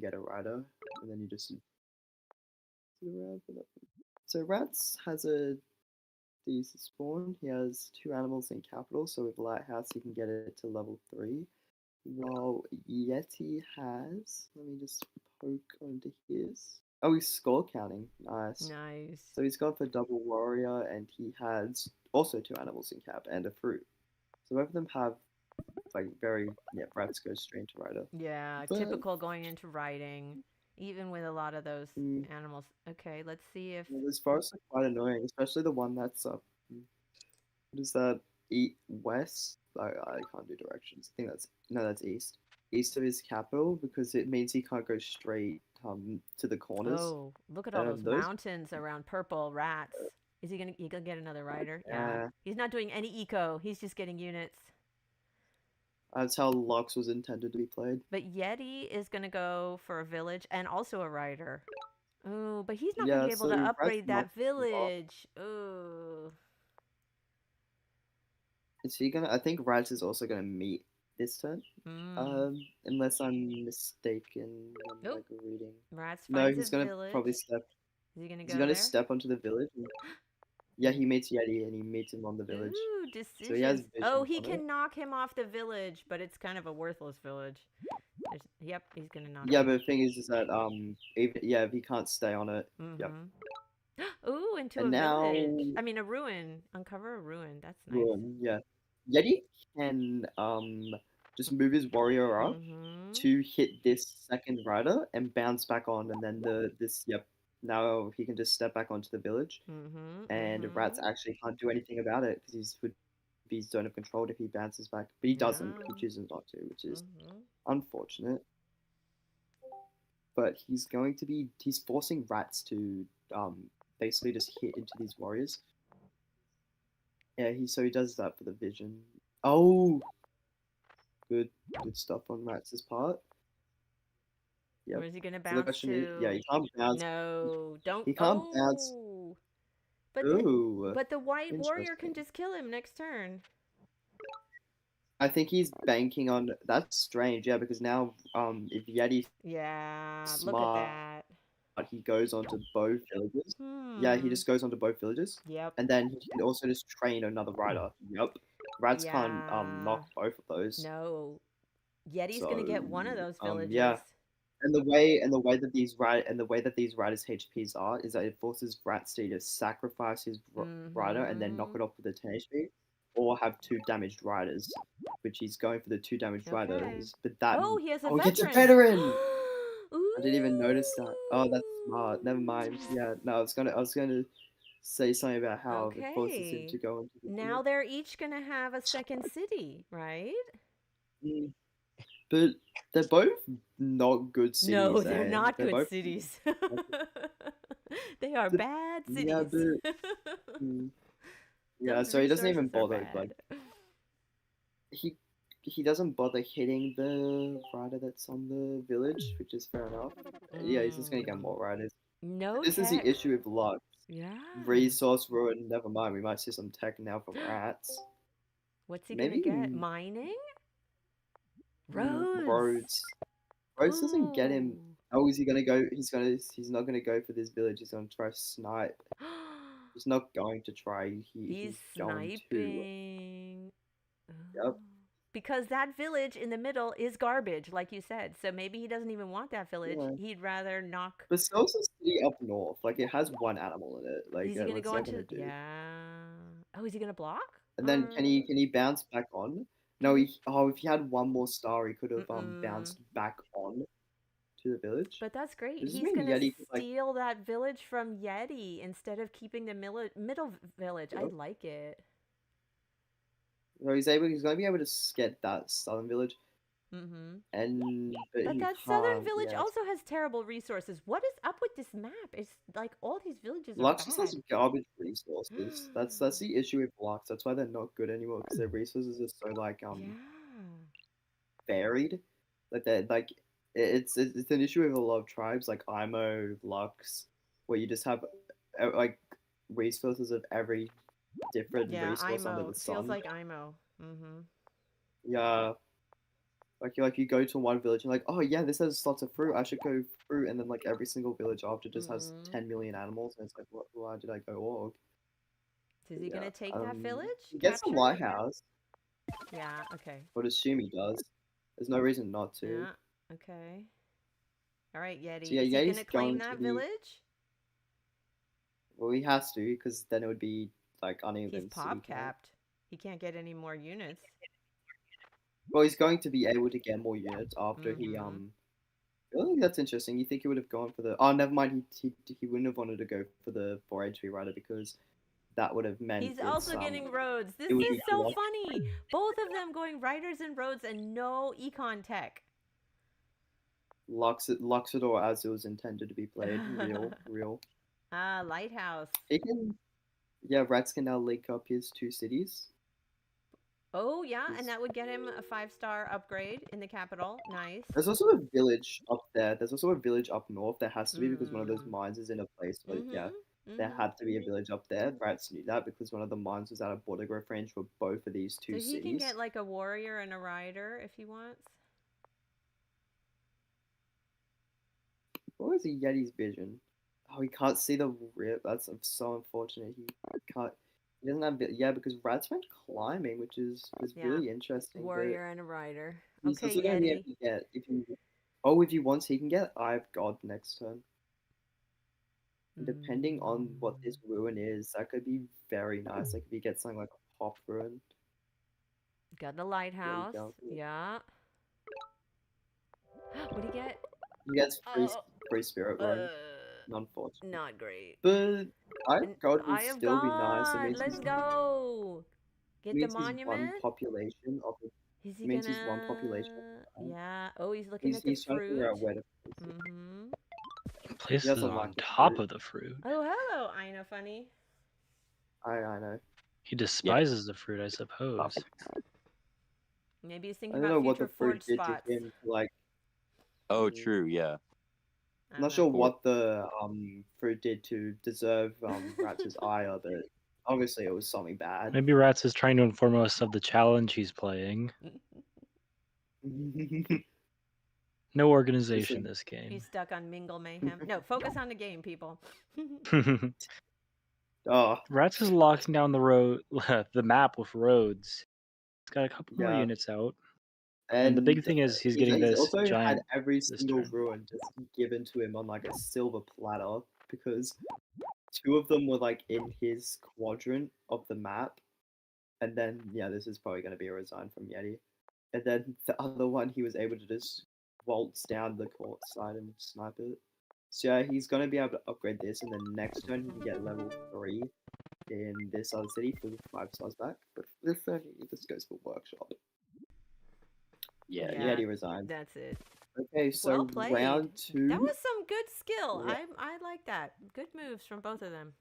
get a rider, and then you just so Ratz has a decent spawn. He has 2 animals in capital, so with Lighthouse he can get it to level 3. While Yeti has, let me just poke onto his. Oh, he's score counting. Nice. Nice. So he's gone for double warrior, and he has also 2 animals in cap and a fruit. So both of them have like very Ratz goes straight to rider. Yeah, But typical going into writing, even with a lot of those mm, animals. Okay, let's see if. well, those forests are quite annoying, especially the one that's up. What is that? East west? I can't do directions. I think that's no, that's east. East of his capital because it means he can't go straight to the corners. Oh, look at all those Those mountains around purple rats. Is he gonna get another rider? Yeah. uh, He's not doing any eco. He's just getting units. that's how Lux was intended to be played. But Yeti is gonna go for a village and also a rider. Oh, but he's not gonna Yeah, be able so to Rat's upgrade not that too far. village. Oh. Is he gonna? I think Raz is also gonna meet this turn. Mm. Unless I'm mistaken, I'm Oh, like reading. Rats No, finds a he's gonna probably village. step. Is he gonna He's go gonna there? step onto the village. Yeah, he meets Yeti and he meets him on the village. Ooh, So he has decisions. Oh, vision he on it. can knock him off the village, but it's kind of a worthless village. Yep, he's gonna knock Yeah, him. but the thing is that even if he can't stay on it, yep. Mm-hmm. Ooh, into a And now village. I mean, a ruin. Uncover a ruin. That's nice. ruin. Yeah, Yeti can just move his warrior up Mm-hmm. to hit this second rider and bounce back on, and then this yep. Now he can just step back onto the village, Mm-hmm. and Mm-hmm. Rats actually can't do anything about it because he's would be zone of control if he bounces back, but he doesn't. Yeah. He chooses not to, which is Mm-hmm. unfortunate. But he's forcing Rats to basically just hit into these warriors. Yeah, he does that for the vision. Oh, good stuff on Rats' part. Yep. Where's he gonna So the bounce question is, yeah, to? he can't bounce. No, don't. He can't bounce. Oh, but the Ooh, but the white warrior can interesting. just kill him next turn. I think he's banking on. That's strange, yeah, because now if Yeti's Yeah, look at smart, that. he goes onto both villages. Yeah, he Hmm. just goes onto both villages, Yep. and then he can also just train another rider. Yep, Rats can't Yeah. knock both of those. No. Yeti's gonna So get one of those yeah, villages. and the way that these riders' HPs are is that it forces Rats to either sacrifice his rider and then knock Mm-hmm. it off with a 10 HP, or have 2 damaged riders, which he's going for the 2 damaged Okay. riders. But that Oh, he has a oh, he gets a veteran. veteran. I didn't even notice that. Oh, that's smart. Never mind. Ooh. Yeah, no, I was gonna say something about how it forces him Okay. to go into the Now village. they're each gonna have a second city, right? Mm, but they're both not good No, cities, they're eh? not They're good both. cities. They are bad Yeah, cities. but mm, yeah. Those So he doesn't even resources are bother. bad. He he doesn't bother hitting the rider that's on the village, which is fair enough. Yeah, he's just gonna get Mm. more riders. No This is the tech. issue with luck. Yeah. Resource ruin. Never mind. We might see some tech now from rats. What's he gonna Maybe get? Mining? Roads. roads. Roads doesn't get him. Ooh. Oh, is he gonna go? He's not gonna go for this village. He's gonna try snipe. He's not going to try. He's He's going to. sniping. Oh. Yep. Because that village in the middle is garbage, like you said. So maybe he doesn't even want that village. Yeah. He'd rather knock. But Skull's a city up north. Like it has 1 animal in it. Like Is he gonna what's go that gonna into? do? Yeah. Oh, is he gonna block? And then can he bounce back on? Can No, he? if he had one more star, he could have Mm-mm. bounced back on to the village. But that's great. Does this He's mean gonna Yeti could like steal that village from Yeti instead of keeping the middle village. I yep. like it. So he's gonna be able to get that southern village Mm-hmm. and but But he that southern can't, village yes. also has terrible resources. What is up with this map? It's like all these villages are Lux just has bad. garbage resources. That's the issue with Lux. That's why they're not good anymore because their resources are so like Yeah. varied. Like they're like it's an issue with a lot of tribes like Imo, Lux, where you just have like resources of every different Yeah, resource under IMO. the It feels sun. like IMO. Mm-hmm. Yeah, Like you go to one village and like, oh yeah, this has lots of fruit. I should go fruit, and then like every single village after just has 10 million animals, and it's like, what? Why did I go org? So is But he yeah, gonna take that village? he gets a Capture it? lighthouse. Yeah. Okay. I would assume he does. There's no reason not to. Yeah. Okay. All right, So Yeti. yeah, Is he Yeti's gonna claim going to that be. village? Well, he has to because then it would be like He's uneven city pop count. capped. He can't get any more units. Well, he's going to be able to get more units after he Mm-hmm. I think that's interesting. You think he would have gone for the? Oh, never mind. He wouldn't have wanted to go for the 4 HP rider because that would have meant He's also getting roads. it This would is be so funny. Both of them going riders and roads and no econ tech. Luxidor as it was intended to be played. Real. Ah, lighthouse. He can. Yeah, Ratz can now link up his 2 cities. Oh yeah, and He's, that would get him a 5-star upgrade in the capital. Nice. there's also a village up there. There's also a village up north. There has to be because one of those Mm. mines is in a place. Where, yeah, Mm-hmm. there Mm-hmm. had to be a village up there. Rats knew that because one of the mines was out of border growth range for both of these So two he can cities. get like a warrior and a rider if he wants. What was the Yeti's vision? Oh, he can't see the rip. That's so unfortunate. He can't. He doesn't have. Yeah, because Rats went climbing, which is Yeah. really interesting. But Warrior and a rider. he's Okay, also going to be able Yeti. to get if he. Oh, if he wants, he can get Eye of God next turn. And depending on what this ruin is, that could be very nice. Like if he gets something like a pop ruin. Got the There we lighthouse. go. Yeah. What'd he get? He gets Oh, free spirit uh, run, unfortunately. not great. But Eye An of God would Eye of still be nice. It God. means Let's go. Get the means he's one monument. population of it. Is he It means he's one population of gonna? the time. Yeah. Oh, he's looking at the He's trying to figure fruit. out where to place it. Mm-hmm. He Places doesn't it like on his top fruit. of the fruit. Oh, hello, Ina Funny. I know. He despises the fruit, I suppose. Maybe he's I thinking don't know about what future the fruit forge did to spots. him. Like, Oh, true. Yeah. I'm not sure what the fruit did to deserve Ratz's ire, but obviously it was something bad. Maybe Ratz is trying to inform us of the challenge he's playing. No organization this game. He's stuck on Mingle Mayhem. No, focus on the game, people. Oh, Ratz is locking down the road, the map with roads. He's got a couple more yeah. units out. And the big thing is he's getting he's this also giant had every this single turn. ruin just given to him on like a silver platter because 2 of them were like in his quadrant of the map, and then yeah, this is probably going to be a resign from Yeti. And then the other one, he was able to just waltz down the court side and snipe it. So yeah, he's going to be able to upgrade this, and then next turn he can get level 3 in this other city for 5 stars back. But this turn he just goes for workshop. Yeah. Yeti resigns. That's it. Okay, so Well played. round 2. That was some good skill. Yeah. I like that. Good moves from both of them.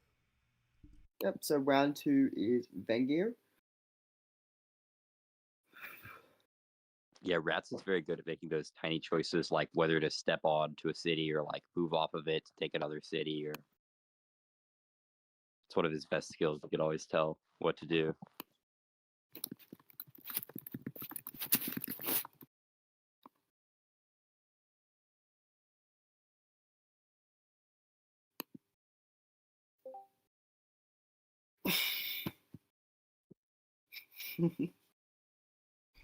Yep, so round 2 is Vengir. Yeah, Rats is very good at making those tiny choices, like whether to step on to a city or like move off of it to take another city. Or it's one of his best skills. You can always tell what to do.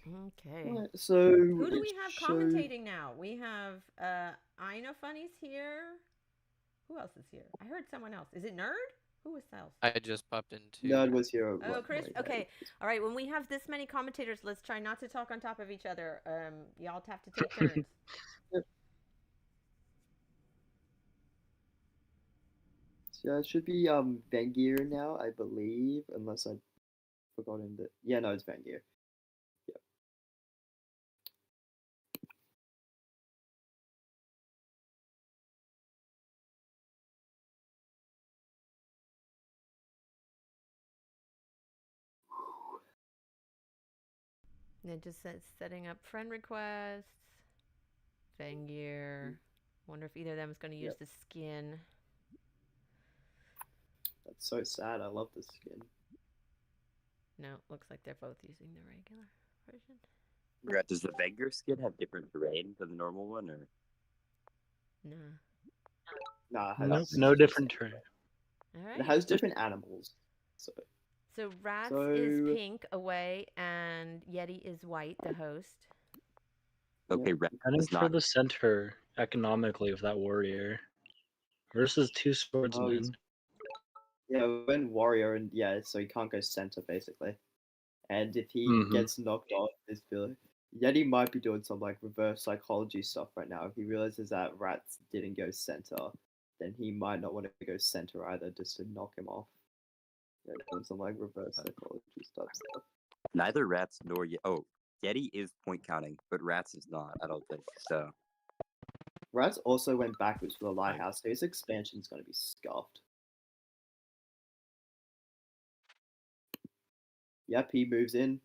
Okay. Right, so Who do we have commentating now? We have Ina Funny's here. Who else is here? I heard someone else. Is it Nerd? Who was else? I just popped in too. Nerd was here. Oh, Chris. Okay. All right. When we have this many commentators, let's try not to talk on top of each other. Y'all have to take turns. Yep. So it should be Vengir now, I believe, unless I've forgotten that. Yeah, no, it's Vengir. Yep. It just says setting up friend requests. Vengir. Wonder if either of them is going to use the skin. That's so sad. I love the skin. No, looks like they're both using the regular version. Brett, does the Vengir skin have different terrain than the normal one, or? No. Nah, it No, has no the different same terrain. thing. All It right. has different animals. So So Ratz So- is pink away, and Yeti is white, the host. Okay, Rat Heading is for not. the center economically of that warrior versus two swordsmen. yeah, when warrior and yeah, so he can't go center basically. And if he Mhm. gets knocked off this village, Yeti might be doing some like reverse psychology stuff right now. If he realizes that Rats didn't go center, then he might not want to go center either, just to knock him off. Yeah, doing some like reverse psychology stuff. Neither Rats nor Yeti is point counting, but Rats is not. I don't think so. Rats also went backwards for the lighthouse, so his expansion's gonna be scuffed. Yep, he moves in.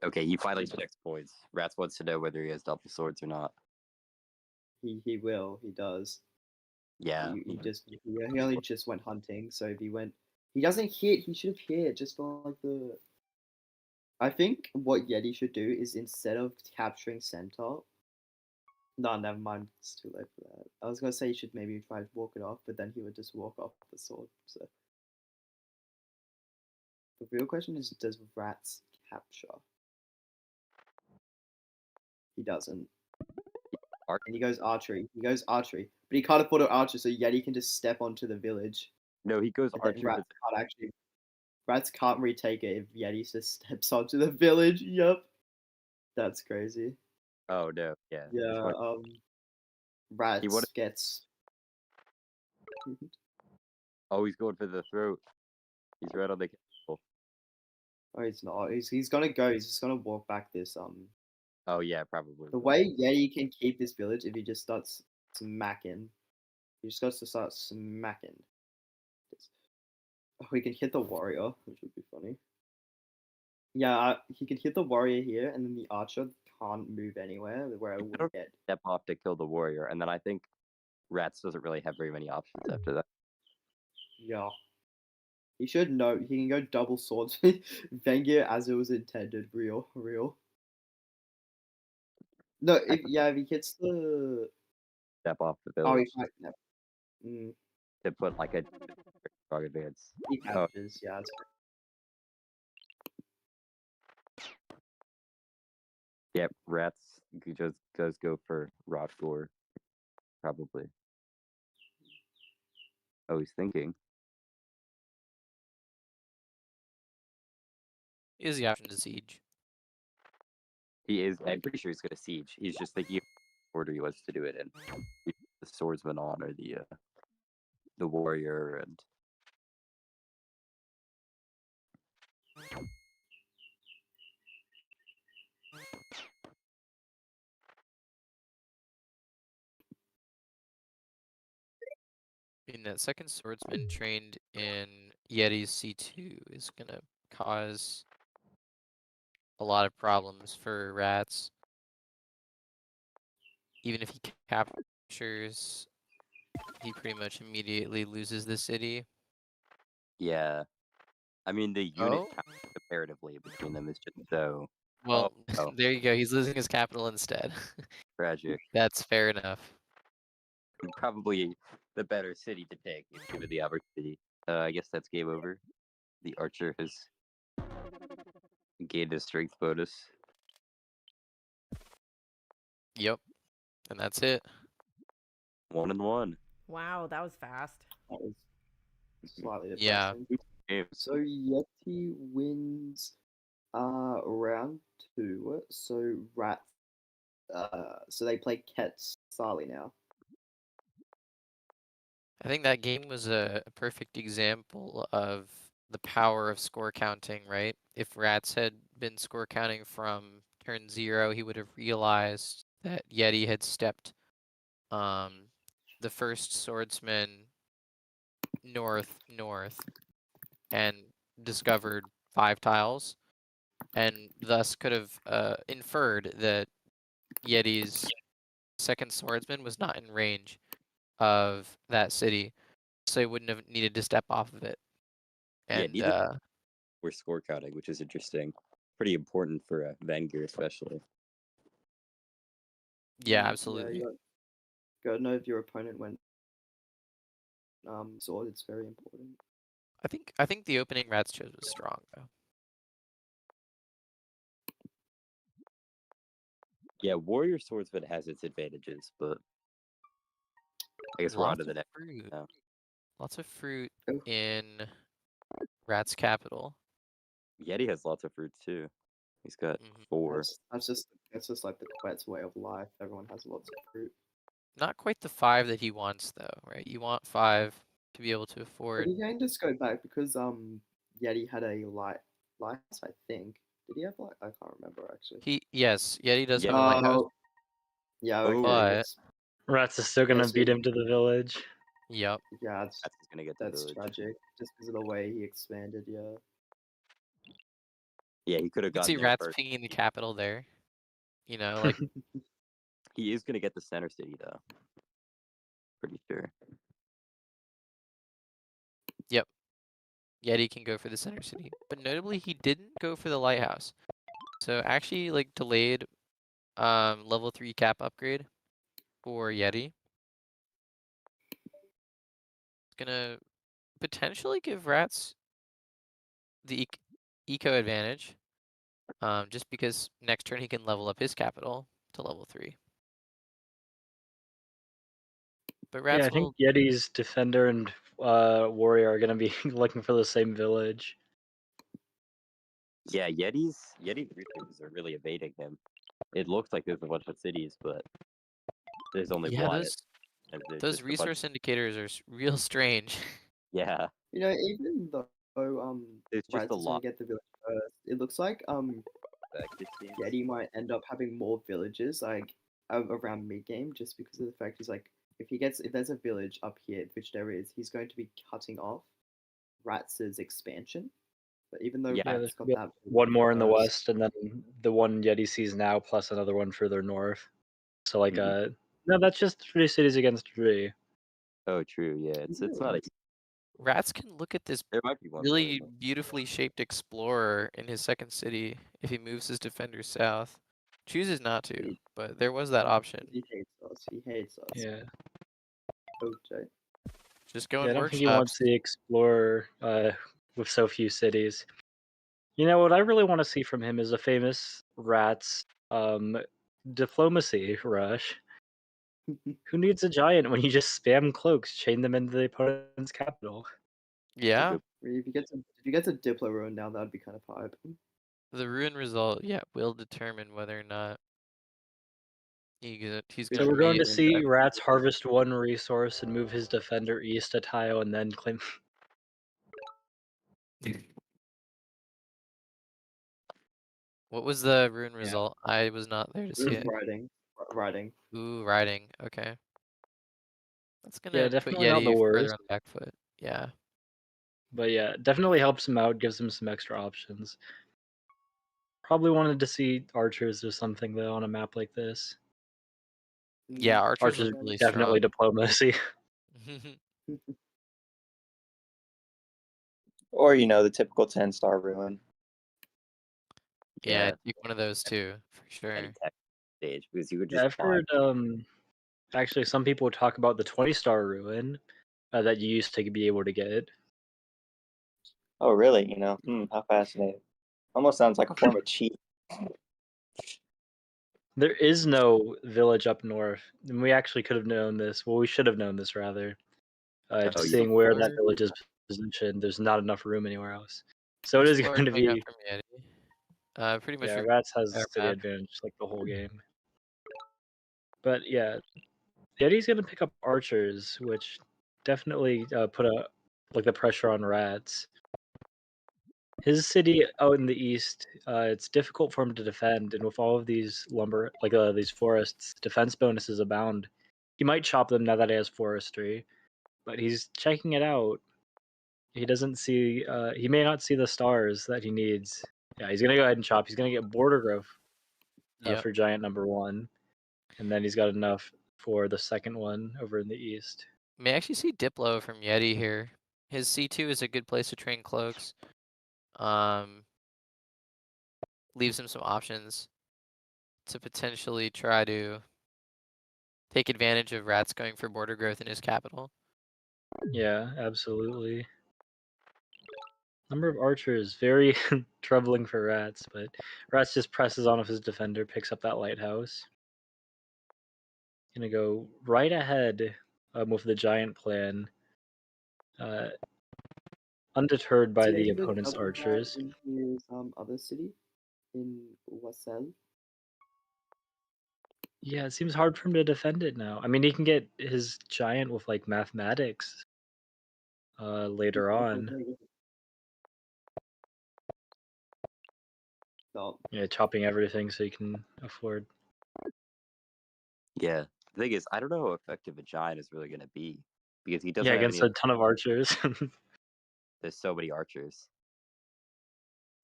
Okay, he finally checks points. Rats wants to know whether he has double swords or not. He will. He does. Yeah. He only just went hunting. So if he doesn't hit. He should have hit just for like the. I think what Yeti should do is instead of capturing center. No, never mind. It's too late for that. I was gonna say he should maybe try to walk it off, but then he would just walk off the sword. So the real question is, does Rats capture? He doesn't. And he goes archery. But he can't afford an archer, so Yeti can just step onto the village. No, he goes And then archer. Rats can't retake it if Yeti just steps onto the village. Yep. That's crazy. Oh no, yeah. Yeah, Rats wanted- gets. Oh, he's going for the throat. He's right on the castle. Oh, he's not. He's gonna go. He's just gonna walk back this. Oh yeah, probably. The way Yeti can keep this village if he just starts smacking. He just got to start smacking. Oh, he can hit the warrior, which would be funny. Yeah, he can hit the warrior here, and then the archer can't move anywhere where it would get. Step off to kill the warrior, and then I think Rats doesn't really have very many options after that. Yeah. He should know. He can go double swords. Vengir as it was intended. Real. No, if he hits the. Step off the Oh, village he might. No. to put like a strong advance. He captures. Yeah, that's great. Yep, Rats just does go for Rockgore, probably. Oh, he's thinking. He has the option to siege. He is. I'm pretty sure he's gonna siege. He's just thinking what order he wants to do it in. The swordsman on, or the warrior, and I mean, that second swordsman trained in Yeti's C2 is gonna cause a lot of problems for Rats. Even if he captures, he pretty much immediately loses the city. yeah. I mean, the unit Oh. count comparatively between them is just so Well, oh. there you go. He's losing his capital instead. tragic. That's fair enough. Probably the better city to take if given the opportunity. I guess that's game over. The archer has gained a strength bonus. Yep. And that's it. 1-1. Wow, that was fast. That was slightly depressing. Yeah. Games. So Yeti wins round 2. So Rats so they play Quetzali now. I think that game was a perfect example of the power of score counting, right? If Rats had been score counting from turn 0, he would have realized that Yeti had stepped the first swordsman north and discovered 5 tiles, and thus could have inferred that Yeti's second swordsman was not in range of that city, so he wouldn't have needed to step off of it. And we're score counting, which is interesting. pretty important for Vengir, especially. Yeah, absolutely. Yeah, gotta know if your opponent went sword. It's very important. I think the opening Rats chose was strong though. Yeah, Warrior Swordsman has its advantages, but I guess we're on to the next fruit. now. Lots of fruit Oh. in Rat's capital. Yeti has lots of fruits too. He's got 4. That's just like the Quet's way of life. Everyone has lots of fruit. Not quite the 5 that he wants though, right? You want 5 to be able to But afford. he can just go back because Yeti had a light, I think. Did he have light? I can't remember actually. Yes, Yeti does have a Yeah. lighthouse. Yeah, Oh. okay. But- Yes. Rats is still gonna Yeah, so- beat him to the village. Yep. Yeah, That's gonna get the that's village. tragic. Just because of the way he expanded. Yeah. Yeah, he could You have can see gotten there Rats first. pinging the capital there. You know, like He is gonna get the center city though. Pretty sure. Yeti can go for the center city. But notably he didn't go for the lighthouse. So actually like delayed level 3 cap upgrade for Yeti. It's gonna potentially give Rats the eco advantage. Just because next turn he can level up his capital to level 3. But Rats Yeah, I think Yeti's defender and warrior are gonna be looking for the same village. Yeah, Yeti's resources are really evading him. It looks like there's a bunch of cities, but there's only one. and there's those just a bunch- resource indicators are real strange. Yeah, You know, even though It's just Rats a is gonna lot. get the village first, it looks like it seems. Yeti might end up having more villages like around mid game just because of the fact is like if there's a village up here, which there is, he's going to be cutting off Rats's expansion. But even though Yeah, Yeah, Rats there's got gonna that be one more in the first, west, and then the one Yeti sees now, plus another one further north. So like, Mhm. no, that's just 3 cities against 3. Oh, true. Yeah, it's not a. Rats can look at this There might be one really more. beautifully shaped explorer in his second city if he moves his defenders south. Chooses not to, but there was that option. he hates us. He hates us. Yeah. Okay. Just go Yeah, I in don't think he workshops. wants the explorer with so few cities. You know what I really want to see from him is a famous Rats diplomacy rush. Who needs a giant when you just spam cloaks, chain them into the opponent's capital? Yeah, If you get a Diplo ruin now, that'd be kind of hype. the ruin result, will determine whether or not he's So gonna we're going be to see Rats harvest 1 resource and move his defender east a tile and then claim. What was the ruin result? I was not there to see it. Riding. Ooh, riding. Okay. That's Yeah, gonna put definitely not the Yeti further worst. on the back foot. Yeah. But yeah, definitely helps him out, gives him some extra options. Probably wanted to see archers or something though on a map like this. Yeah, archers Archers look really definitely diplomacy. strong. Or, the typical 10-star ruin. Yeah, take one of those too, for sure. Any tech stage because you would Yeah, just I've heard actually some people talk about the 20-star ruin that you used to be able to get. Oh, really? How fascinating. Almost sounds like a form of cheat. There is no village up north, and we actually could have known this. Well, we should have known this rather. Just you seeing where that before- village is positioned, there's not enough room anywhere else. So it is Explorer going to coming up be. from Yeti. Pretty much. Yeah, Rats has our city map. advantage like the whole game. But yeah, Yeti's gonna pick up archers, which definitely put the pressure on Rats. His city out in the east, it's difficult for him to defend, and with all of these these forests, defense bonuses abound. He might chop them now that he has forestry, but he's checking it out. He doesn't see. He may not see the stars that he needs. Yeah, he's gonna go ahead and chop. He's gonna get border growth Yep. for giant number 1, and then he's got enough for the second one over in the east. May actually see Diplo from Yeti here. His C2 is a good place to train cloaks. leaves him some options to potentially try to take advantage of Rats going for border growth in his capital. Yeah, absolutely. Number of archers, very troubling for Rats, but Rats just presses on with his defender, picks up that lighthouse. Gonna go right ahead with the giant plan. Undeterred by Is he the able to opponent's double that archers. in his other city, in Wasel? Yeah, it seems hard for him to defend it now. I mean, he can get his giant with like mathematics later on. No. Yeah, chopping everything so he can afford. Yeah. The thing is, I don't know how effective a giant is really going to be because he doesn't Yeah, have against any. a ton of archers. There's so many archers.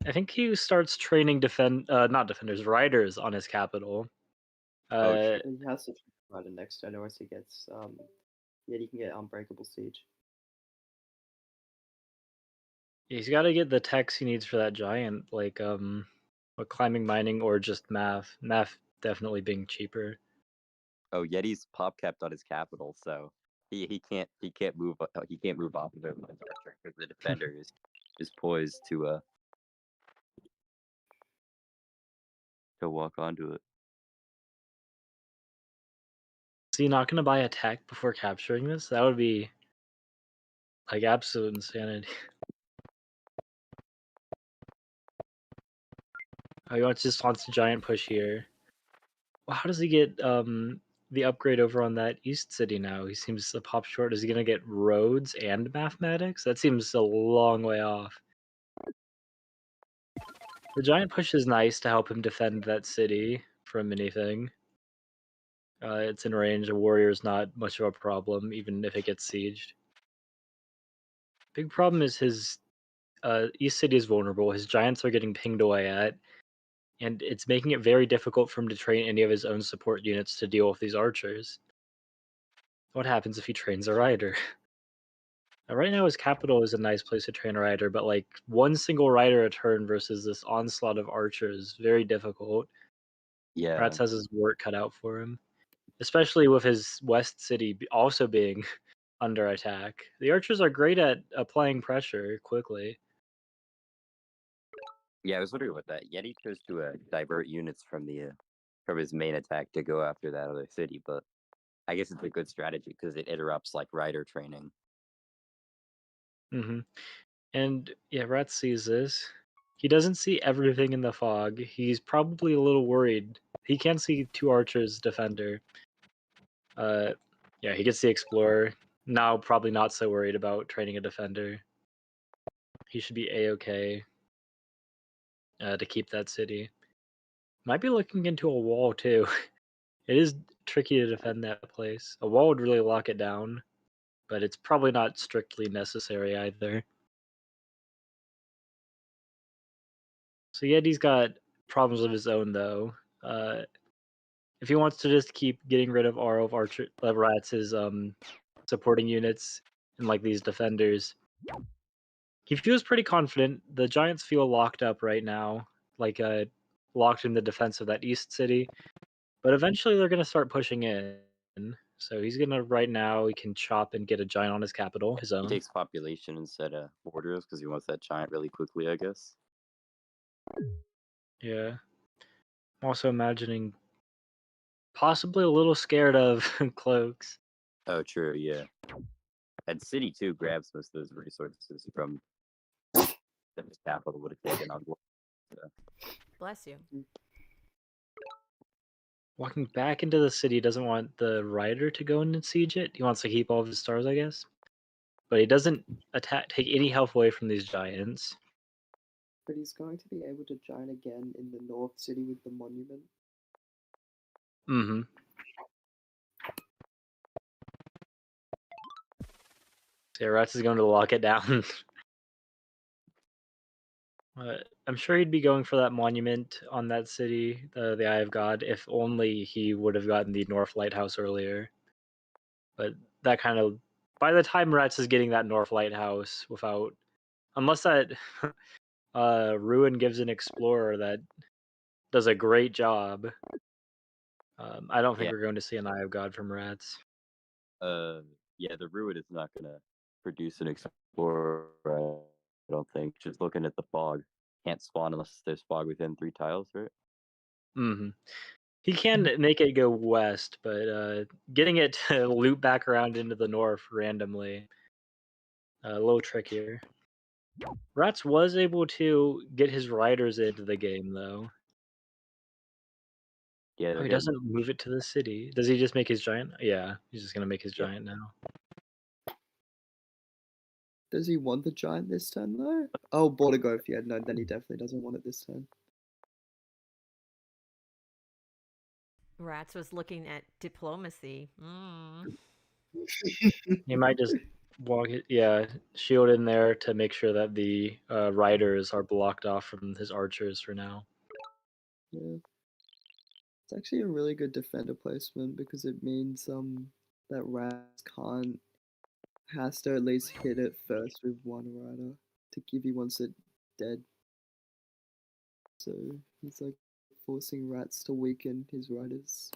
I think he starts training not defenders, riders on his capital. Oh, shit. He has to try the next turn, or else he gets yeah, he can get Unbreakable Siege. He's got to get the techs he needs for that giant, like climbing, mining, or just math. Math definitely being cheaper. Oh, Yeti's pop capped on his capital, so he can't move off of it because the defender is poised to walk onto it. Is he not going to buy a tech before capturing this? That would be like absolute insanity. Oh, he just wants a giant push here. Well, how does he get the upgrade over on that east city now? He seems to pop short. Is he going to get roads and mathematics? That seems a long way off. The giant push is nice to help him defend that city from anything. It's in range. A warrior's not much of a problem, even if it gets sieged. Big problem is his east city is vulnerable. His giants are getting pinged away at, and it's making it very difficult for him to train any of his own support units to deal with these archers. What happens if he trains a rider? Right now, his capital is a nice place to train a rider, but like one single rider a turn versus this onslaught of archers, very difficult. Yeah. Ratz has his work cut out for him, especially with his west city also being under attack. The archers are great at applying pressure quickly. Yeah, I was wondering about that. Yeti chose to divert units from his main attack to go after that other city, but I guess it's a good strategy because it interrupts like rider training. Mm-hmm. And yeah, Ratz sees this. He doesn't see everything in the fog. He's probably a little worried. He can't see two archers defender. Yeah, he gets the explorer. Now probably not so worried about training a defender. He should be a-okay to keep that city. Might be looking into a wall too. It is tricky to defend that place. A wall would really lock it down, but it's probably not strictly necessary either. So Yeti's got problems of his own though. If he wants to just keep getting rid of Ratz's supporting units and like these defenders, he feels pretty confident. The Giants feel locked up right now, like locked in the defense of that east city. But eventually they're gonna start pushing in. So he's gonna right now he can chop and get a giant on his capital, his He own. takes population instead of borders because he wants that giant really quickly, I guess. Yeah. I'm also imagining possibly a little scared of cloaks. Oh, true, yeah. And City 2 grabs most of those resources from that his capital would have taken on. So. Bless you. Walking back into the city doesn't want the rider to go in and siege it. He wants to keep all of his stars, I guess. But he doesn't take any health away from these giants. But he's going to be able to giant again in the north city with the monument. Mm-hmm. So Ratz is going to lock it down. I'm sure he'd be going for that monument on that city, the Eye of God, if only he would have gotten the North Lighthouse earlier. But that kind of... By the time Ratz is getting that North Lighthouse without... Unless that Ruin gives an Explorer that does a great job. I don't think Yeah. we're going to see an Eye of God from Rats. Yeah, the Ruin is not gonna produce an Explorer, I don't think. Just looking at the fog. Can't spawn unless there's fog within 3 tiles, right? Mm-hmm. He can make it go west, but getting it to loop back around into the north randomly, a little trickier. Rats was able to get his riders into the game, though. Yeah, Oh, they're he getting doesn't move it to the city. Does he just make his giant? Yeah, he's just gonna make his Yep. giant now. Does he want the giant this turn though? Oh, border growth. Yeah, no, then he definitely doesn't want it this turn. Rats was looking at diplomacy. He might just walk it, yeah, shield in there to make sure that the riders are blocked off from his archers for now. Yeah. It's actually a really good defender placement because it means that Rats has to at least hit it first with one rider to give he wants it dead. So he's like forcing Rats to weaken his riders.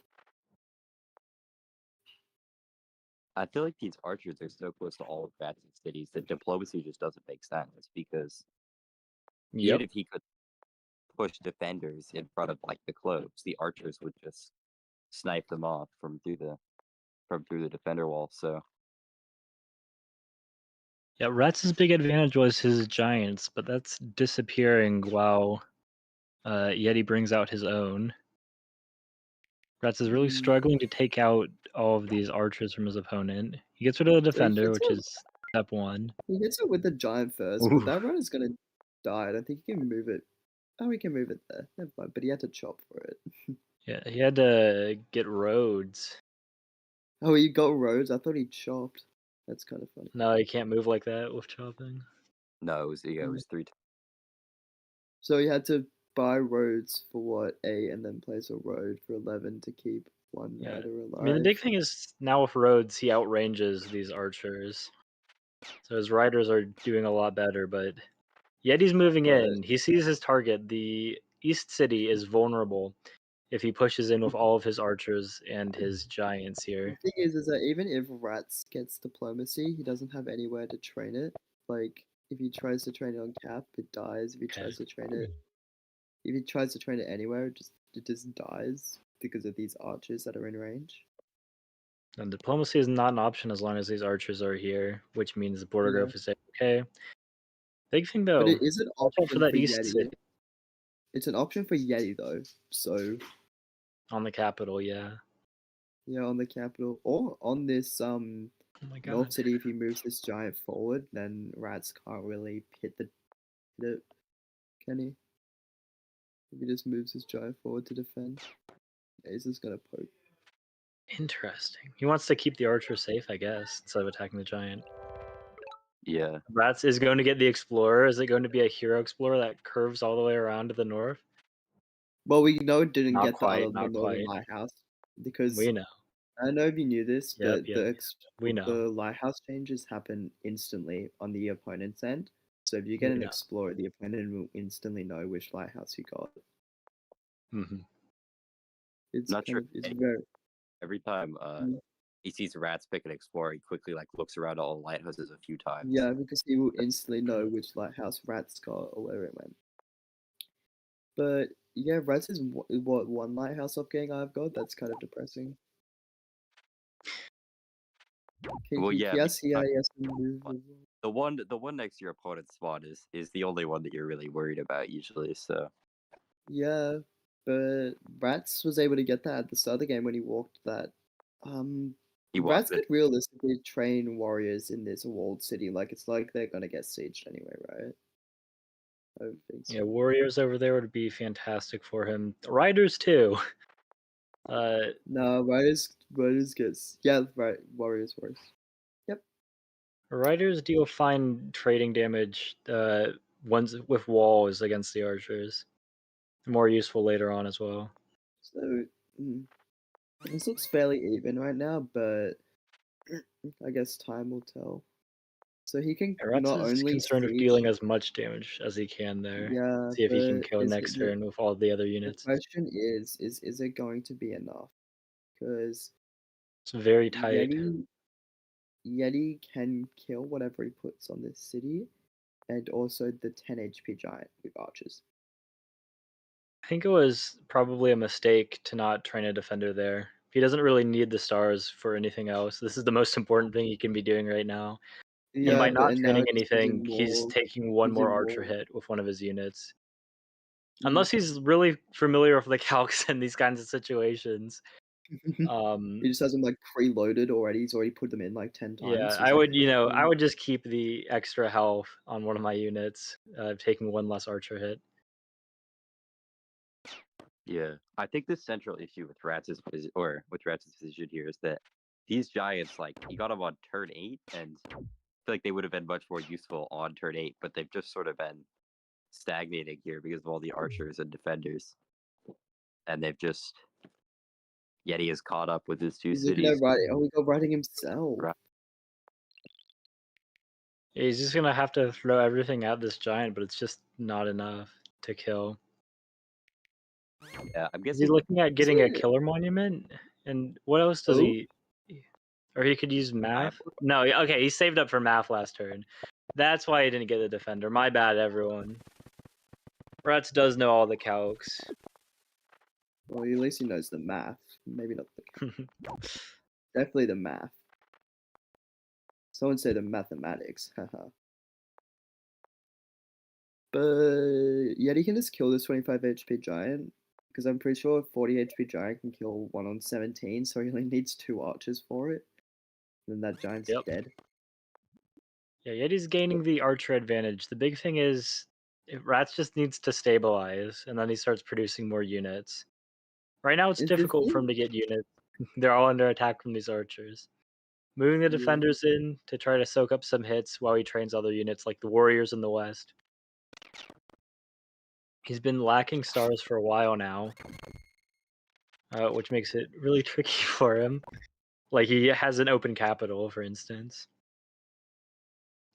I feel like these archers are so close to all of Rats' cities that diplomacy just doesn't make sense because even if he could push defenders in front of like the cloaks, the archers would just snipe them off from through the defender wall. So Yeah, Rats' big advantage was his giants, but that's disappearing while Yeti brings out his own. Rats is really struggling to take out all of these archers from his opponent. He gets rid of the defender, which is step 1. He gets it with the giant first, but that rider's gonna die. I don't think he can move it. Oh, he can move it there. Never mind, but he had to chop for it. Yeah, he had to get roads. Oh, he got roads? I thought he chopped. That's kind of funny. No, he can't move like that with chopping. no, it was 3 times. So he had to buy roads for what, 8, and then place a road for 11 to keep one rider alive. I mean, the big thing is now with roads, he outranges these archers. So his riders are doing a lot better, but Yeti's moving in. He sees his target. The East City is vulnerable if he pushes in with all of his archers and his giants here. The thing is that even if Rats gets diplomacy, he doesn't have anywhere to train it. Like, if he tries to train it on cap, it dies. If he tries to train it anywhere, it just dies because of these archers that are in range. And diplomacy is not an option as long as these archers are here, which means the border growth is okay. Big thing though, but it is an option for that for East Yeti. City. It's an option for Yeti though, so On the capital, yeah. yeah, on the capital or on this Oh my god. North City. If he moves this giant forward, then Rats can't really hit it, can he? If he just moves his giant forward to defend, Ace is gonna poke. Interesting. He wants to keep the archer safe, I guess, instead of attacking the giant. Yeah. Rats is going to get the explorer. Is it going to be a hero explorer that curves all the way around to the north? Well, we know it didn't Not get quite, the not Northern quite. Lighthouse because We know. I don't know if you knew this, Yep, but yep. We know. the lighthouse changes happen instantly on the opponent's end. So if you get We an know. explorer, the opponent will instantly know which lighthouse you got. Mm-hmm. It's Not sure. it's very Every time he sees Rats pick an explorer, he quickly like looks around all the lighthouses a few times. yeah, because he will instantly know which lighthouse Rats got or where it went. But yeah, Rats is what one lighthouse off getting I've got. That's kind of depressing. Well, yeah, he has to move. the one next to your opponent's spawn is the only one that you're really worried about usually. So Yeah, but Rats was able to get that at the start of the game when he walked that. Rats could realistically train warriors in this walled city. Like, it's like they're gonna get sieged anyway, right? I don't think so. Yeah, warriors over there would be fantastic for him. Riders too. No, riders gets right. Warriors. Yep. Riders deal fine trading damage. Ones with walls against the archers. More useful later on as well. So this looks fairly even right now, but I guess time will tell. So he can Ratz not is only concerned with siege. dealing as much damage as he can there. Yeah, See if he can but kill next turn with all the other the units. question is it going to be enough? Because It's very tight. Yeti can kill whatever he puts on this city, and also the 10 HP giant with archers. I think it was probably a mistake to not train a defender there. He doesn't really need the stars for anything else. This is the most important thing he can be doing right now. Yeah, and by not and training now he's anything, using he's more- taking one more using archer more. hit with one of his units. Mm. Unless he's really familiar with the calcs in these kinds of situations. He just has them like preloaded already. He's already put them in like 10 times. Yeah, so I it's would, like, I would just keep the extra health on one of my units, taking one less archer hit. Yeah, I think the central issue with Ratz's decision here is that these giants, like, you got them on turn 8, and I feel like they would have been much more useful on turn 8, but they've just sort of been stagnating here because of all the archers and defenders, and they've just Yeti is caught up with his two he's looking at cities. we got writing himself. Right. He's just gonna have to throw everything at this giant, but it's just not enough to kill. Yeah, I'm Is he guessing. looking at getting a killer monument? And what else does he? Or he could use math? No, okay, he saved up for math last turn. That's why he didn't get a defender. My bad, everyone. Ratz does know all the calcs. Well, at least he knows the math. Maybe not the definitely the math. Someone say the mathematics. Haha. But Yeti can just kill this 25 HP giant. Because I'm pretty sure a 40 HP giant can kill one on 17, so he only needs 2 archers for it. And then that giant's dead. Yeah, Yeti's gaining the archer advantage. The big thing is Ratz just needs to stabilize, and then he starts producing more units. Right now it's difficult for him to get units. They're all under attack from these archers. Moving the defenders in to try to soak up some hits while he trains other units like the warriors in the west. He's been lacking stars for a while now, which makes it really tricky for him. Like, he has an open capital, for instance.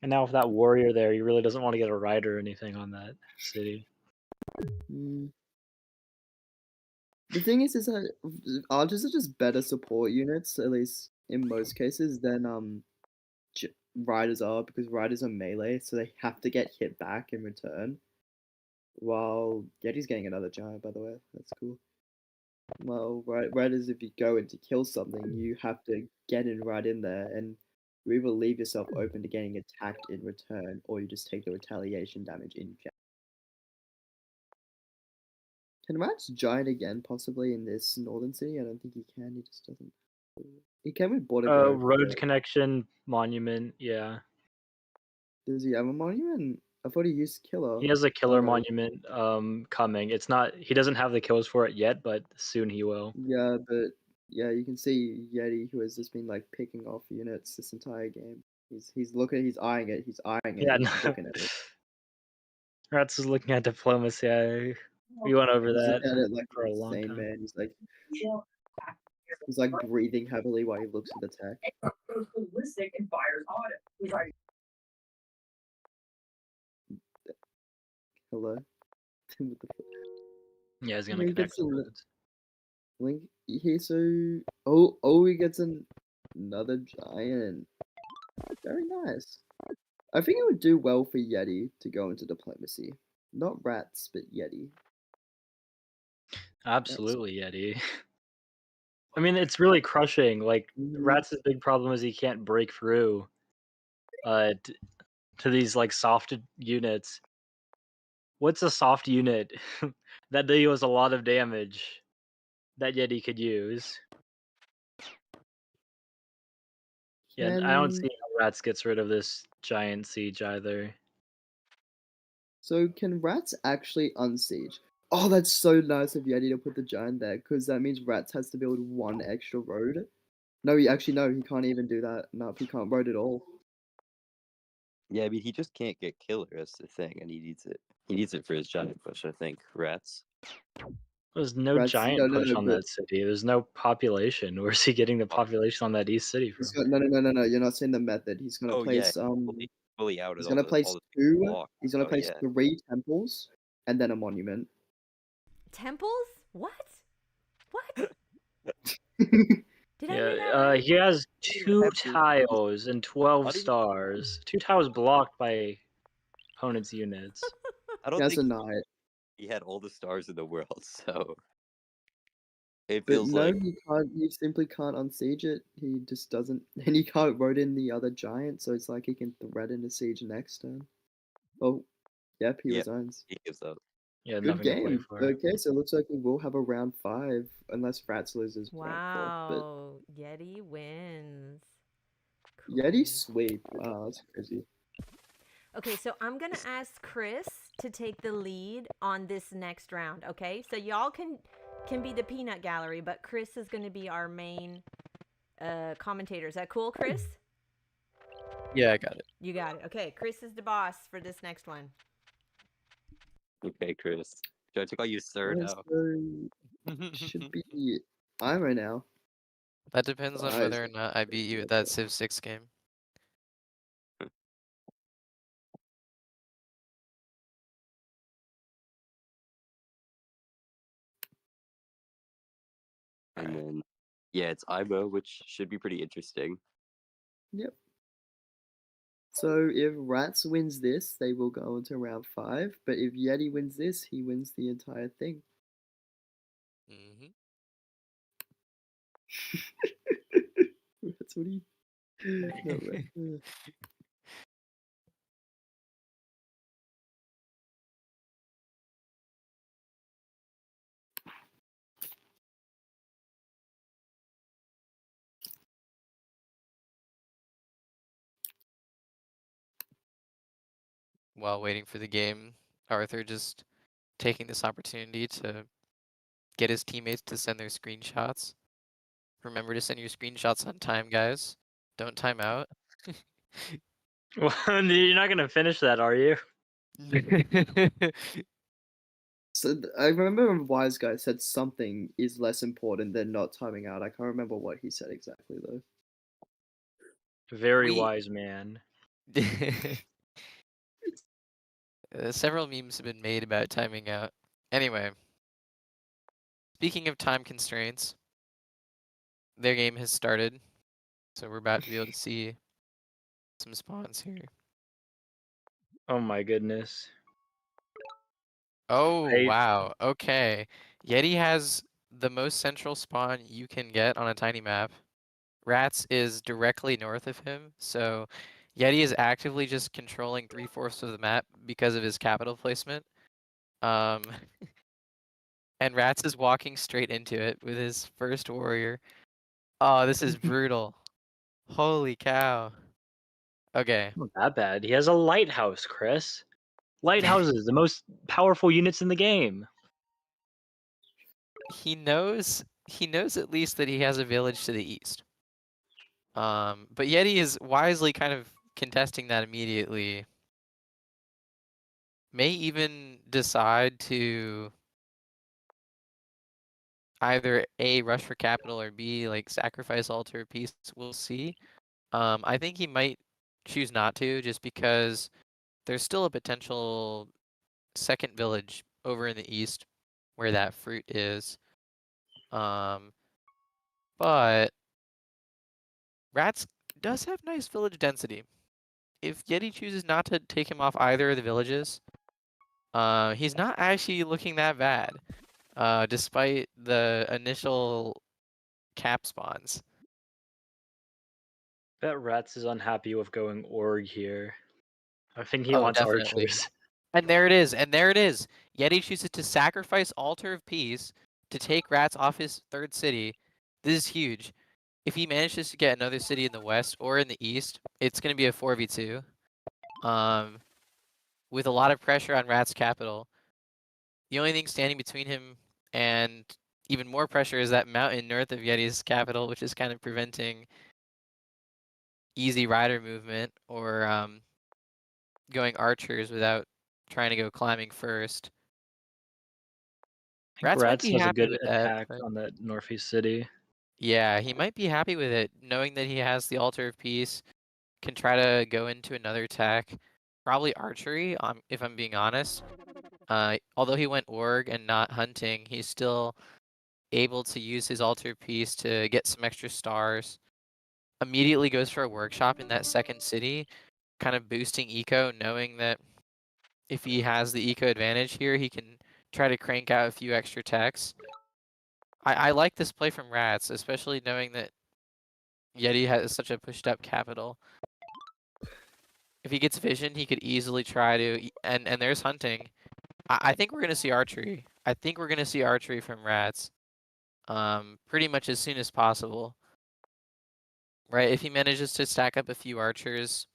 And now with that warrior there, he really doesn't want to get a rider or anything on that city. The thing is that archers are just better support units, at least in most cases, than riders are, because riders are melee, so they have to get hit back in return. While Yeti's getting another giant, by the way. That's cool. Well, riders, if you go in to kill something, you have to get in right in there, and you either leave yourself open to getting attacked in return, or you just take the retaliation damage in general. Can Ratz giant again, possibly in this northern city? I don't think he can. He just doesn't. He can with border growth. Road connection, monument, yeah. Does he have a monument? I thought he used killer. He has a killer monument coming. It's not. He doesn't have the kills for it yet, but soon he will. Yeah, but yeah, you can see Yeti, who has just been like picking off units this entire game. He's looking. He's eyeing it. He's eyeing it. Yeah, He's looking at it. Ratz is looking at diplomacy. We went over He's that looking at it like for a long insane, time. man. He's like breathing heavily while he looks at the tech. Hello. Yeah, he's gonna connect the roads. Link here, so he gets another giant. Very nice. I think it would do well for Yeti to go into diplomacy. Not Ratz, but Yeti. Absolutely, Yeti. I mean, it's really crushing. Like, Ratz's big problem is he can't break through to these like soft units. What's a soft unit that deals a lot of damage that Yeti could use? Yeah, I don't see how Ratz gets rid of this giant siege either. So can Ratz actually unsiege? Oh, that's so nice of Yeti to put the giant there, because that means Ratz has to build one extra road. No, he can't even do that. No, he can't road at all. Yeah, I mean, he just can't get killer, that's the thing, and he needs it. He needs it for his giant push, I think. Ratz. There's no giant push on that city. There's no population. Where's he getting the population on that east city from? No. You're not seeing the method. He's gonna place fully out. He's and gonna place all the two. blocked. He's gonna Oh, place yeah. 3 temples and then a monument. Temples? What? What? Did I hear that Yeah, right? he has He 2 have to- tiles and How 12 did he- stars. 2 tiles blocked by opponent's units. I He don't has a think knight. he had all the stars in the world, so it But feels no, like he can't. He simply can't unsiege it. He just doesn't, and he can't road in the other giant. So it's like he can threaten a siege next turn. Oh, yep, he Yep. resigns. he gives up. Yeah, Good nothing to play game. for. Okay, so it looks like we will have a round 5 unless Ratz loses round 4. But Wow. Yeti wins. Cool. Yeti sweep. Wow, that's crazy. Okay, so I'm going to ask Chris to take the lead on this next round, okay? So y'all can be the peanut gallery, but Chris is going to be our main commentator. Is that cool, Chris? Yeah, I got it. You got it. Okay, Chris is the boss for this next one. Okay, Chris. Should I take all you, sir? Yeah, Now. so should be Ira now. That depends on Nice. whether or not I beat you at that Civ 6 game. And then, yeah, it's Ibo, which should be pretty interesting. Yep. So if Ratz wins this, they will go into round 5. But if Yeti wins this, he wins the entire thing. Mm-hmm. That's what he. No way. While waiting for the game, Arthur just taking this opportunity to get his teammates to send their screenshots. Remember to send your screenshots on time, guys. Don't time out. Well, you're not gonna finish that, are you? So I remember when Wise Guy said something is less important than not timing out. I can't remember what he said exactly though. Very We- wise man. Several memes have been made about timing out. Anyway, speaking of time constraints, their game has started, so we're about to be able to see some spawns here. Oh my goodness. Oh, I- wow. Okay. Yeti has the most central spawn you can get on a tiny map. Ratz is directly north of him, so Yeti is actively just controlling 3/4 of the map because of his capital placement. And Ratz is walking straight into it with his first warrior. Oh, this is brutal. Holy cow. Okay. Not that bad. He has a lighthouse, Chris. Lighthouses, the most powerful units in the game. He knows at least that he has a village to the east. But Yeti is wisely kind of contesting that immediately. May even decide to either A, rush for capital, or B, like sacrifice altar of peace. We'll see. I think he might choose not to, just because there's still a potential second village over in the east where that fruit is. But Rats does have nice village density. If Yeti chooses not to take him off either of the villages, he's not actually looking that bad, despite the initial cap spawns. Bet Ratz is unhappy with going org here. I think he Oh, wants definitely. archers. And there it is, and there it is. Yeti chooses to sacrifice Altar of Peace to take Rats off his third city. This is huge. If he manages to get another city in the west or in the east, it's going to be a 4v2. With a lot of pressure on Rat's capital. The only thing standing between him and even more pressure is that mountain north of Yeti's capital, which is kind of preventing easy rider movement or going archers without trying to go climbing first. I think Ratz might Ratz be has a happy good with that. attack But on that northeast city. yeah, he might be happy with it, knowing that he has the Altar of Peace, can try to go into another tech, probably archery, if I'm being honest. Although he went org and not hunting, he's still able to use his altar piece to get some extra stars. Immediately goes for a workshop in that second city, kind of boosting eco, knowing that if he has the eco advantage here, he can try to crank out a few extra techs. I like this play from Ratz, especially knowing that Yeti has such a pushed up capital. If he gets vision, he could easily try to, and there's hunting. I think we're gonna see archery. I think we're gonna see archery from Ratz, pretty much as soon as possible. Right, if he manages to stack up a few archers,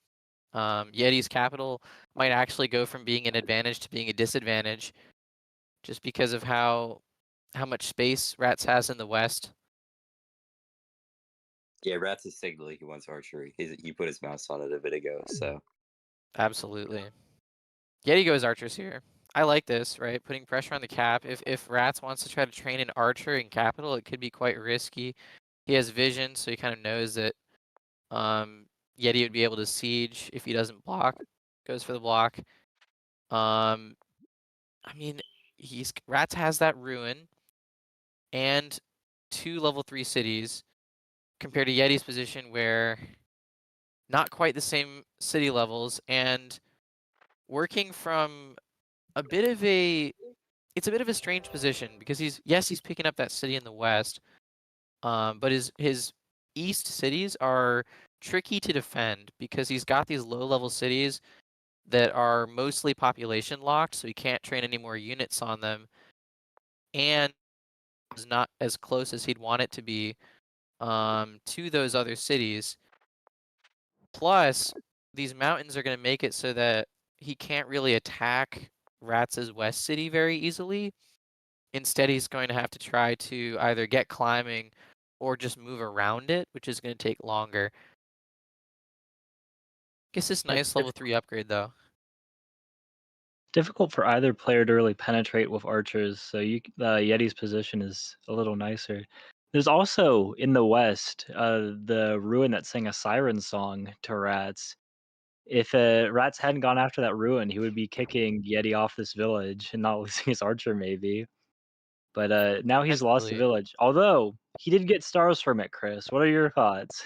Yeti's capital might actually go from being an advantage to being a disadvantage, just because of how much space Ratz has in the west. Yeah, Ratz is signaling he wants archery. He put his mouse on it a bit ago, so. Absolutely. Yeti goes archers here. I like this, right? Putting pressure on the cap. If Ratz wants to try to train an archer in capital, it could be quite risky. He has vision, so he kind of knows that Yeti would be able to siege if he doesn't block. Goes for the block. I mean, Ratz has that ruin and 2 level 3 cities compared to Yeti's position where not quite the same city levels and working from a bit of a strange position because he's picking up that city in the west, but his east cities are tricky to defend because he's got these low level cities that are mostly population locked, so he can't train any more units on them, and is not as close as he'd want it to be to those other cities. Plus, these mountains are going to make it so that he can't really attack Ratz's west city very easily. Instead, he's going to have to try to either get climbing or just move around it, which is going to take longer. Gets this nice level 3 upgrade, though. Difficult for either player to really penetrate with archers, so Yeti's position is a little nicer. There's also, in the west, the ruin that sang a siren song to Ratz. If Ratz hadn't gone after that ruin, he would be kicking Yeti off this village and not losing his archer, maybe. But now he's lost the village. Although, he did get stars from it, Chris. What are your thoughts?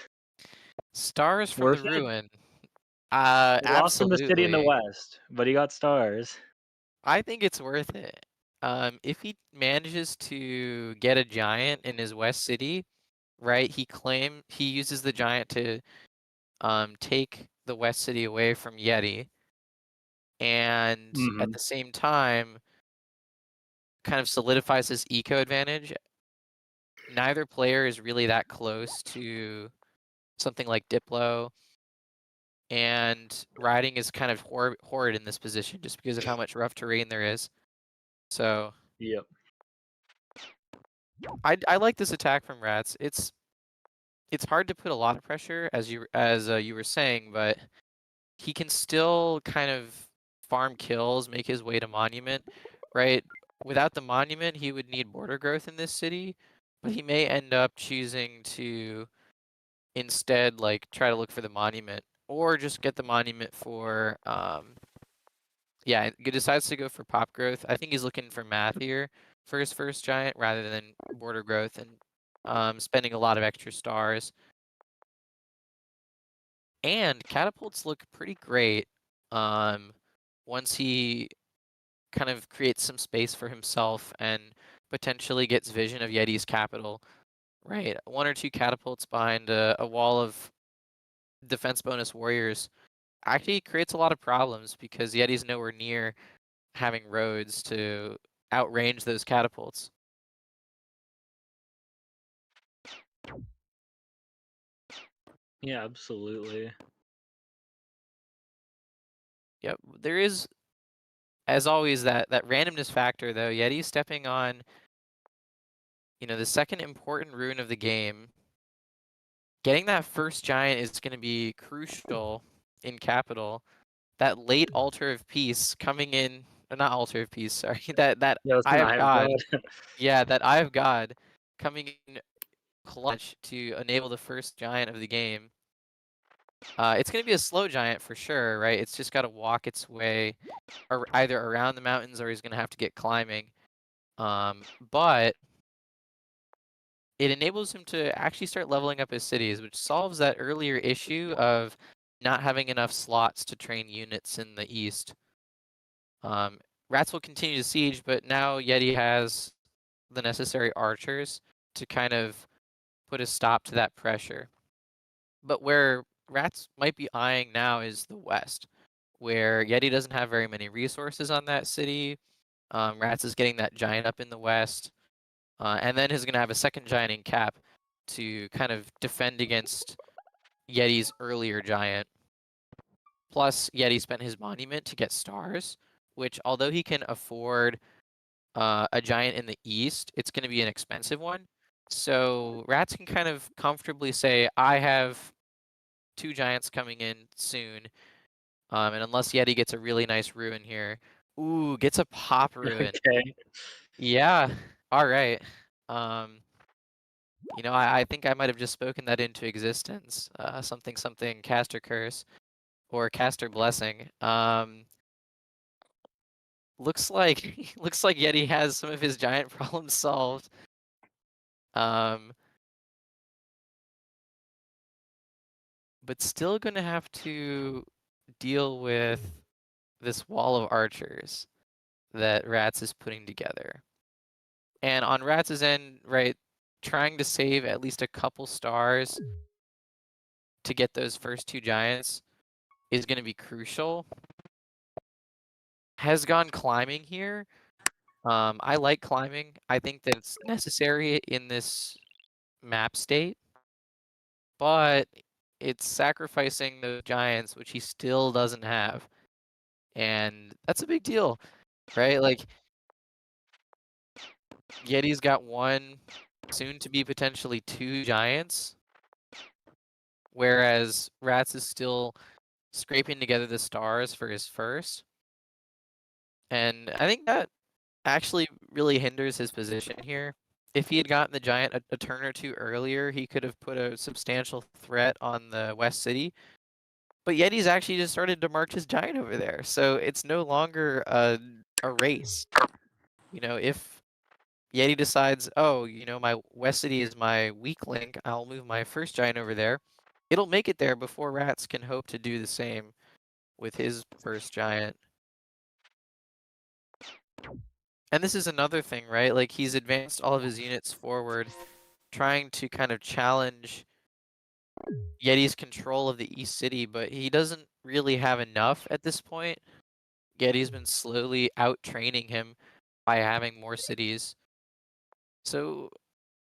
Stars from Worth the it? ruin. He lost from the city in the Absolutely. west, but he got stars. I think it's worth it. If he manages to get a giant in his west city, right? He uses the giant to take the west city away from Yeti, and at the same time, kind of solidifies his eco advantage. Neither player is really that close to something like Diplo, and riding is kind of horrid in this position just because of how much rough terrain there is. So Yep. I like this attack from Ratz. It's hard to put a lot of pressure as you were saying, but he can still kind of farm kills, make his way to monument, right? Without the monument, he would need border growth in this city, but he may end up choosing to instead like try to look for the monument or just get the monument for he decides to go for pop growth. I think he's looking for math here for his first giant rather than border growth and spending a lot of extra stars. And catapults look pretty great once he kind of creates some space for himself and potentially gets vision of Yeti's capital. Right, 1 or 2 catapults behind a wall of defense bonus warriors actually creates a lot of problems because Yeti's nowhere near having roads to outrange those catapults. Yeah, absolutely. Yep, there is, as always, that randomness factor though. Yeti's stepping on, the second important rune of the game. Getting that first giant is going to be crucial in capital. That late altar of peace coming in, not altar of peace, sorry. That Eye of God. Yeah, that Eye of God coming in clutch to enable the first giant of the game. It's going to be a slow giant for sure, right? It's just got to walk its way either around the mountains or he's going to have to get climbing. But it enables him to actually start leveling up his cities, which solves that earlier issue of not having enough slots to train units in the east. Rats will continue to siege, but now Yeti has the necessary archers to kind of put a stop to that pressure. But where Rats might be eyeing now is the west, where Yeti doesn't have very many resources on that city. Rats is getting that giant up in the west, and then is going to have a second giant in cap to kind of defend against Yeti's earlier giant. Plus, Yeti spent his monument to get stars, which although he can afford a giant in the east, it's going to be an expensive one. So Rats can kind of comfortably say, I have 2 giants coming in soon. And unless Yeti gets a really nice ruin here. Ooh, gets a pop ruin. Okay. Yeah. All right. I think I might have just spoken that into existence. Something caster curse or caster blessing. Looks like Yeti has some of his giant problems solved. But still gonna have to deal with this wall of archers that Rats is putting together. And on Rats' end, right, trying to save at least a couple stars to get those first 2 giants is going to be crucial. Has gone climbing here. I like climbing. I think that it's necessary in this map state, but it's sacrificing those giants, which he still doesn't have. And that's a big deal, right? Like, Yeti's got 1, soon to be potentially 2 giants, whereas Rats is still scraping together the stars for his first. And I think that actually really hinders his position here. If he had gotten the giant a turn or 2 earlier, he could have put a substantial threat on the West City. But Yeti's actually just started to march his giant over there, so it's no longer a race. If Yeti decides, oh, my West City is my weak link, I'll move my first giant over there. It'll make it there before Rats can hope to do the same with his first giant. And this is another thing, right? Like, he's advanced all of his units forward, trying to kind of challenge Yeti's control of the East City, but he doesn't really have enough at this point. Yeti's been slowly out-training him by having more cities. So,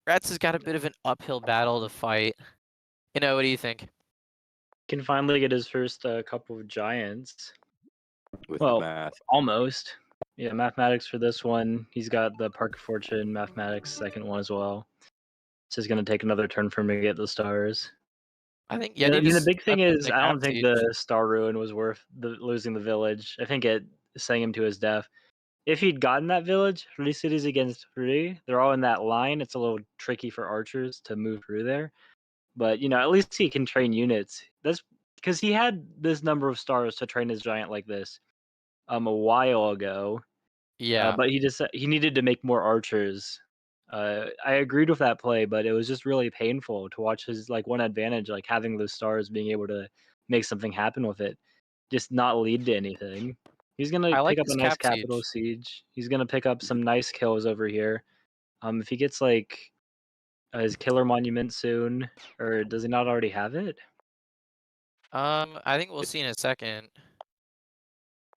Rats has got a bit of an uphill battle to fight. What do you think? Can finally get his first couple of giants. With Well, math. almost. Yeah, mathematics for this one. He's got the Park of Fortune mathematics second one as well. It's just gonna take another turn for him to get the stars. I think Yeah, Yeti I mean, the just big thing stepped in is the I cap don't think siege. the star ruin was worth losing the village. I think it sang him to his death. If he'd gotten that village, 3 cities against 3, they're all in that line. It's a little tricky for archers to move through there. But, at least he can train units. That's because he had this number of stars to train his giant like this a while ago. Yeah. But he needed to make more archers. I agreed with that play, but it was just really painful to watch his one advantage, like having those stars, being able to make something happen with it, just not lead to anything. He's gonna I like pick up a this nice cap capital siege. siege. He's gonna pick up some nice kills over here. If he gets his killer monument soon, or does he not already have it? I think we'll see in a second.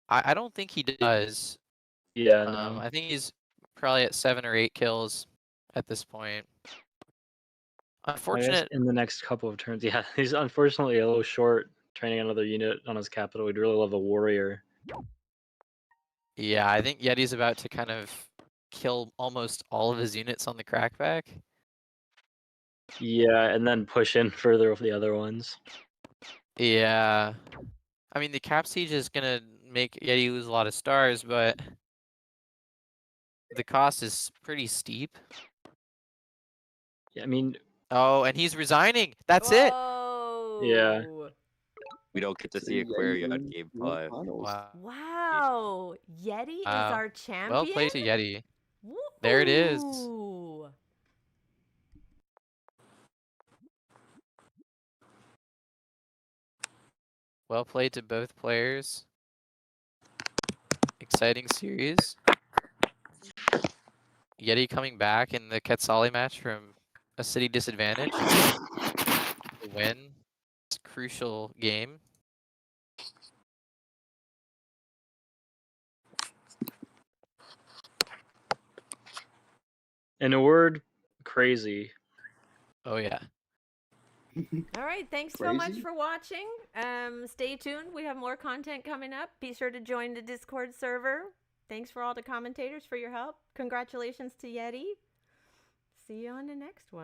I don't think he does. Yeah, no. I think he's probably at 7 or 8 kills at this point. I guess Unfortunate. in the next couple of turns, yeah, he's unfortunately a little short training another unit on his capital. We'd really love a warrior. Yeah, I think Yeti's about to kind of kill almost all of his units on the crackback. Yeah, and then push in further with the other ones. Yeah. I mean, the cap siege is gonna make Yeti lose a lot of stars, but the cost is pretty steep. Yeah, I mean, Oh, and he's resigning. That's it. Whoa. Yeah. We don't get to So see Aquaria on Yeti's in game the 5. Wow. finals. Wow. Yeti is Wow. our champion. Well played to Yeti. There it is. Woo! Well played to both players. Exciting series. Yeti coming back in the Quetzali match from a city disadvantage to win this crucial game. In a word, crazy. Oh yeah. All right, thanks so much Crazy. for watching. Stay tuned. We have more content coming up. Be sure to join the Discord server. Thanks for all the commentators for your help. Congratulations to Yeti. See you on the next one.